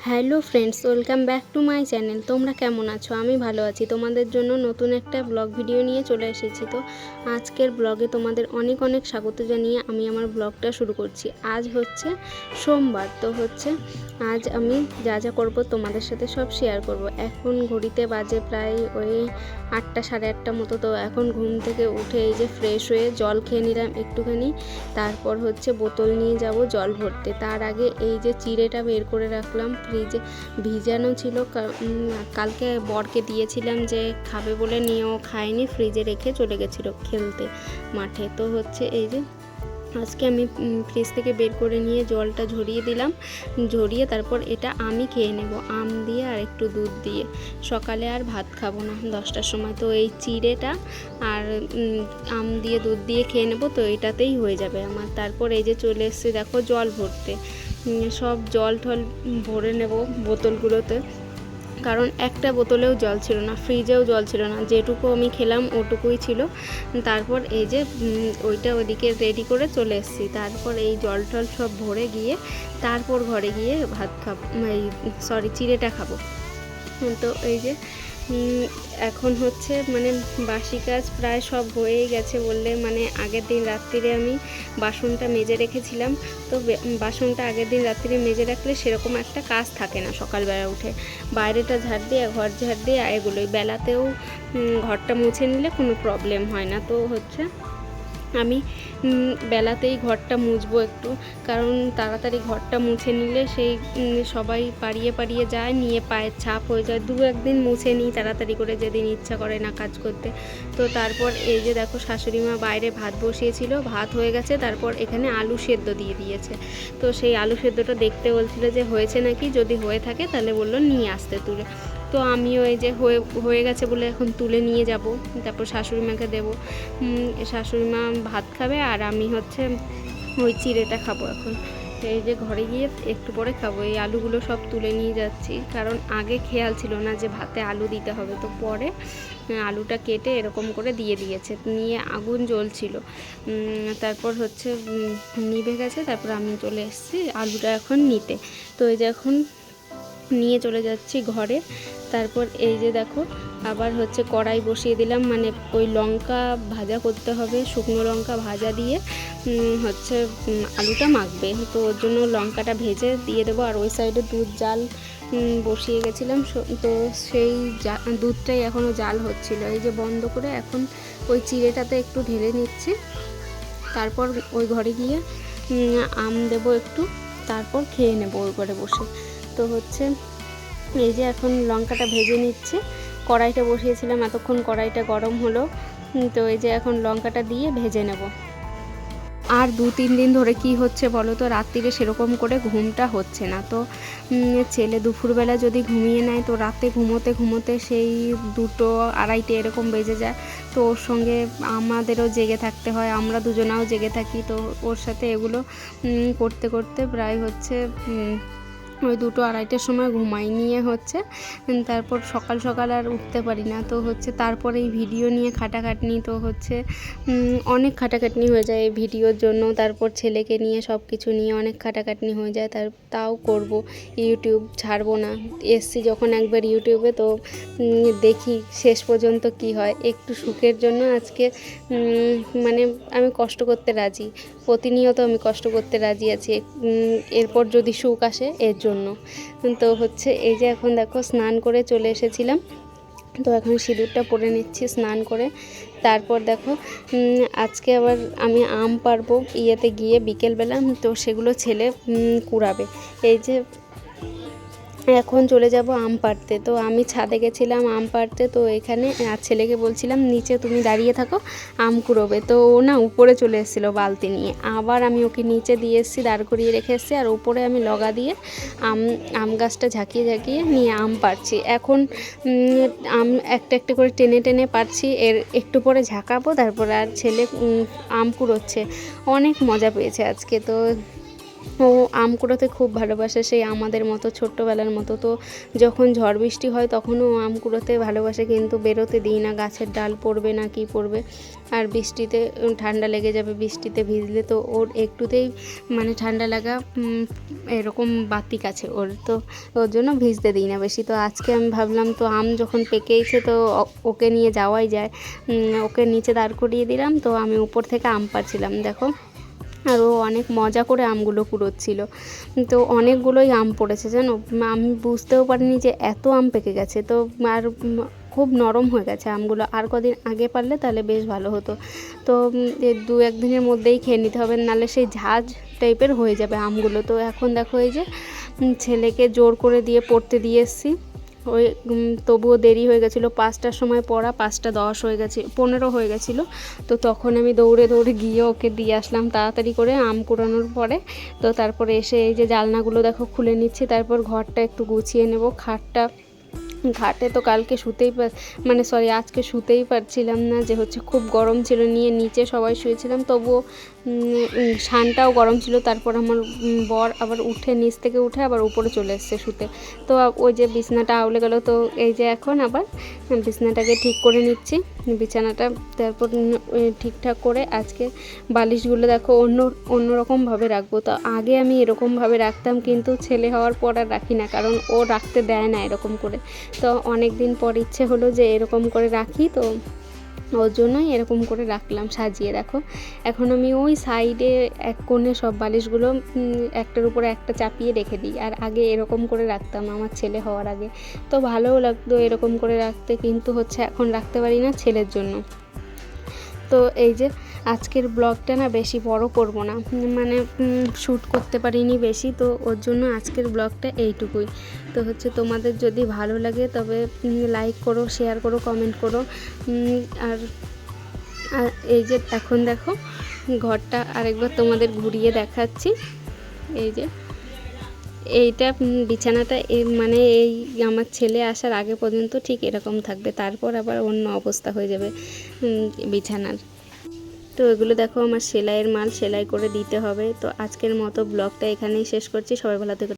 Hello friends, welcome back to my channel. তোমরা কেমন আছো? আমি ভালো আছি। তোমাদের জন্য নতুন একটা ব্লগ ভিডিও নিয়ে চলে এসেছি। তো আজকের ব্লগে তোমাদের অনেক অনেক স্বাগত জানিয়ে আমি আমার ব্লগটা শুরু করছি। আজ হচ্ছে সোমবার। তো আজ আমি যা যা করবো তোমাদের সাথে সব শেয়ার করব। এখন ঘড়িতে বাজে প্রায় ওই 8টা সাড়ে 8টা মতো। তো এখন ঘুম থেকে উঠে এই যে ফ্রেশ হয়ে জল খেয়ে নিলাম একটুখানি। তারপর বোতল নিয়ে যাব জল ভরতে। তার আগে এই যে চিড়েটা বের করে রাখলাম, ফ্রিজে ভিজানো ছিল। কালকে বরকে দিয়েছিলাম যে খাবে বলে, নিয়েও খায়নি, ফ্রিজে রেখে চলে গেছিলো খেলতে মাঠে। তো এই যে আজকে আমি ফ্রিজ থেকে বের করে নিয়ে জলটা ঝরিয়ে দিলাম। ঝরিয়ে তারপর এটা আমি খেয়ে নেব আম দিয়ে আর একটু দুধ দিয়ে। সকালে আর ভাত খাবো না 10টার সময়। তো এই চিড়েটা আর আম দিয়ে দুধ দিয়ে খেয়ে নেব। তো এটাতেই হয়ে যাবে আমার। তারপর এই যে চলে এসেছি দেখো জল ভরতে। সব জল টল ভরে নেব বোতলগুলোতে, কারণ একটা বোতলেও জল ছিল না, ফ্রিজেও জল ছিল না, যেটুকু আমি খেলাম ওটুকুই ছিল। তারপর এই যে ওইটা ওইদিকে রেডি করে চলে এসেছি। তারপর এই জল টল সব ভরে গিয়ে তারপর ঘরে গিয়ে ভাত খাবো, চিড়েটা খাবো। তো এই যে এখন মানে বাসি কাজ প্রায় সব হয়েই গেছে বললে, মানে আগের দিন রাত্রিরে আমি বাসনটা মেজে রেখেছিলাম। তো বাসনটা আগের দিন রাত্রিরে মেজে রাখলে সেরকম একটা কাজ থাকে না। সকালবেলা উঠে বাইরেটা ঝাড় দিয়ে, ঘর ঝাড় দিয়ে, এগুলোই বেলাতেও ঘরটা মুছে নিলে কোনো প্রবলেম হয় না। তো আমি বেলাতেই ঘরটা মুছবো একটু, কারণ তাড়াতাড়ি ঘরটা মুছে নিলে সেই সবাই পাড়িয়ে যায়, নিয়ে পায়ের ছাপ হয়ে যায়। একদিন মুছে নিই তাড়াতাড়ি করে, যেদিন ইচ্ছা করে না কাজ করতে। তো তারপর এই যে দেখো শাশুড়ি মা বাইরে ভাত বসিয়েছিল, ভাত হয়ে গেছে। তারপর এখানে আলু সেদ্ধ দিয়ে দিয়েছে। তো সেই আলু সেদ্ধটা দেখতে বলছিল যে হয়েছে নাকি, যদি হয়ে থাকে তাহলে বললো নিয়ে আসতে তুলে। তো আমিও এই যে হয়ে গেছে বলে এখন তুলে নিয়ে যাব, তারপর শাশুড়ি মাকে দেবো। শাশুড়ি মা ভাত খাবে আর আমি ওই চিড়েটা খাবো এখন। এই যে ঘরে গিয়ে একটু পরে খাবো। এই আলুগুলো সব তুলে নিয়ে যাচ্ছি, কারণ আগে খেয়াল ছিল না যে ভাতে আলু দিতে হবে। তো পরে আলুটা কেটে এরকম করে দিয়ে দিয়েছে, নিয়ে আগুন জ্বলছিল। তারপর নিভে গেছে। তারপর আমি চলে এসেছি আলুটা এখন নিতে। তো এই যে এখন নিয়ে চলে যাচ্ছি ঘরে। তারপর এই যে দেখো আবার কড়াই বসিয়ে দিলাম, মানে ওই লঙ্কা ভাজা করতে হবে, শুকনো লঙ্কা ভাজা দিয়ে আলুটা মাখবে। তো ওর জন্য লঙ্কাটা ভেজে দিয়ে দেবো। আর ওই সাইডে দুধ জাল বসিয়ে গেছিলাম। তো সেই দুধটাই এখনও জাল হচ্ছিল। এই যে বন্ধ করে এখন ওই চিড়েটাতে একটু ঢেলে নিচ্ছি। তারপর ওই ঘরে গিয়ে আম দেবো একটু, তারপর খেয়ে নেবো ওই ঘরে বসে। তো এই যে এখন লঙ্কাটা ভেজে নিচ্ছে। কড়াইটা বসিয়েছিলাম এতক্ষণ, কড়াইটা গরম হলো। তো এই যে এখন লঙ্কাটা দিয়ে ভেজে নেব। আর 2-3 দিন ধরে কি হচ্ছে বলো তো, রাত্রিরে সেরকম করে ঘুমটা হচ্ছে না। তো ছেলে দুপুরবেলা যদি ঘুমিয়ে নেয়, তো রাতে ঘুমোতে সেই 2-2:30 এরকম বেজে যায়। তো ওর সঙ্গে আমাদেরও জেগে থাকতে হয়, আমরা দুজনাও জেগে থাকি। তো ওর সাথে এগুলো করতে করতে প্রায় ওই 2-2:30টার সময় ঘুমাই, নিয়ে তারপর সকাল আর উঠতে পারি না। তো তারপরে এই ভিডিও নিয়ে খাটাখাটনি। তো অনেক খাটাখাটনি হয়ে যায় এই ভিডিওর জন্য। তারপর ছেলেকে নিয়ে সব কিছু নিয়ে অনেক খাটাখাটনি হয়ে যায়। তাও করব, ইউটিউব ছাড়বো না। এসছি যখন একবার ইউটিউবে, তো দেখি শেষ পর্যন্ত কি হয়। একটু সুখের জন্য আজকে মানে আমি কষ্ট করতে রাজি, প্রতিনিয়ত আমি কষ্ট করতে রাজি আছি। এরপর যদি সুখ আসে এর জন্য। তো এই যে এখন দেখো স্নান করে চলে এসেছিলাম। তো এখন সিঁদুরটা পরে নিচ্ছি স্নান করে। তারপর দেখো আজকে আবার আমি আম পারবো ইয়েতে গিয়ে বিকেলবেলা। তো সেগুলো ছেলে কুড়াবে। এই যে এখন চলে যাব আম পাড়তে। তো আমি ছাদে গেছিলাম আম পাড়তে। তো এখানে আর ছেলেকে বলছিলাম নিচে তুমি দাঁড়িয়ে থাকো, আম কুড়োবে। তো ও না উপরে চলে এসেছিলো বালতি নিয়ে। আবার আমি ওকে নিচে দিয়ে এসেছি, দাঁড় করিয়ে রেখে এসেছি। আর উপরে আমি লগা দিয়ে আম গাছটা ঝাঁকিয়ে নিয়ে আম পাড়ছি। এখন আম একটা করে টেনে পাড়ছি। এর একটু পরে ঝাঁকাবো, তারপরে আর ছেলে আম কুড়োচ্ছে। অনেক মজা পেয়েছে আজকে। তো ও আম কুড়োতে খুব ভালোবাসে, সেই আমাদের মতো ছোট্টবেলার মতো। তো যখন ঝড় বৃষ্টি হয় তখনও আম কুড়োতে ভালোবাসে, কিন্তু বেরোতে দিই না, গাছের ডাল পড়বে না কি পড়বে, আর বৃষ্টিতে ঠান্ডা লেগে যাবে, বৃষ্টিতে ভিজলে তো ওর একটুতেই মানে ঠান্ডা লাগা এরকম বাতিক আছে ওর, তো ওর জন্য ভিজতে দিই না বেশি। তো আজকে আমি ভাবলাম তো আম যখন পেকেইছে তো ওকে নিয়ে যাওয়াই যায়, ওকে নিচে দাঁড় করিয়ে দিলাম। তো আমি উপর থেকে আম পাড়ছিলাম, দেখো, আর ও অনেক মজা করে আমগুলো কুড়োচ্ছিল। তো অনেকগুলোই আম পড়েছে জানো, আমি বুঝতেও পারিনি যে এত আম পেকে গেছে। তো আর খুব নরম হয়ে গেছে আমগুলো, আর কদিন আগে পারলে তাহলে বেশ ভালো হতো। তো 2-1 দিনের মধ্যেই খেয়ে নিতে হবে, নাহলে সেই ঝাঁঝ টাইপের হয়ে যাবে আমগুলো। তো এখন দেখো এই যে ছেলেকে জোর করে দিয়ে পড়তে দিয়ে এসেছি, ওই তবুও দেরি হয়ে গেছিলো, 5টার সময় পড়া, 5টা 10 হয়ে গেছে, 15 হয়ে গেছিলো। তো তখন আমি দৌড়ে দৌড়ে গিয়ে ওকে দিয়ে আসলাম তাড়াতাড়ি করে আম কুড়ানোর পরে। তো তারপরে এসে এই যে জানলাগুলো দেখো খুলে নিচ্ছি, তারপর ঘরটা একটু গুছিয়ে নেব। খাটে তো কালকে আজকে শুতেই পারছিলাম না, যে হচ্ছে খুব গরম ছিল, নিয়ে নিচে সবাই শুয়েছিলাম, তবুও শানটাও গরম ছিল। তারপর আমার বর আবার নিচ থেকে উঠে আবার উপরে চলে এসছে শুতে। তো ওই যে বিছানাটা আউলে গেল, তো এই যে এখন আবার বিছানাটাকে ঠিক করে নিচ্ছি, বিছানাটা তারপর ঠিকঠাক করে আজকে বালিশগুলো দেখো অন্যরকমভাবে রাখবো। তো আগে আমি এরকমভাবে রাখতাম, কিন্তু ছেলে হওয়ার পর আর রাখি না, কারণ ও রাখতে দেয় না এরকম করে। তো অনেক দিন পর ইচ্ছে হলো যে এরকম করে রাখি, তো ওর জন্যই এরকম করে রাখলাম সাজিয়ে। দেখো এখন আমি ওই সাইডে এক কোণে সব বালিশগুলো একটার উপরে একটা চাপিয়ে রেখে দিই, আর আগে এরকম করে রাখতাম আমার ছেলে হওয়ার আগে। তো ভালোও লাগতো এরকম করে রাখতে, কিন্তু হচ্ছে এখন রাখতে পারি না ছেলের জন্য। তো এই যে আজকের ব্লগটা না বেশি বড় করব না, মানে শ্যুট করতে পারিনি বেশি, তো ওর জন্য আজকের ব্লগটা এইটুকুই। তো হচ্ছে তোমাদের যদি ভালো লাগে তবে লাইক করো, শেয়ার করো, কমেন্ট করো। আর এই যে এখন দেখো ঘরটা আরেকবার তোমাদের ঘুরিয়ে দেখাচ্ছি। এই যে এইটা বিছানাটা মানে এই আমার ছেলে আসার আগে পর্যন্ত ঠিক এরকম থাকবে, তারপর আবার অন্য অবস্থা হয়ে যাবে বিছানার। তো এগুলো দেখো আমার সেলাইয়ের মাল, সেলাই করে দিতে হবে। তো আজকের মতো ব্লগটা এখানেই শেষ করছি, সবাই ভালো থেকো।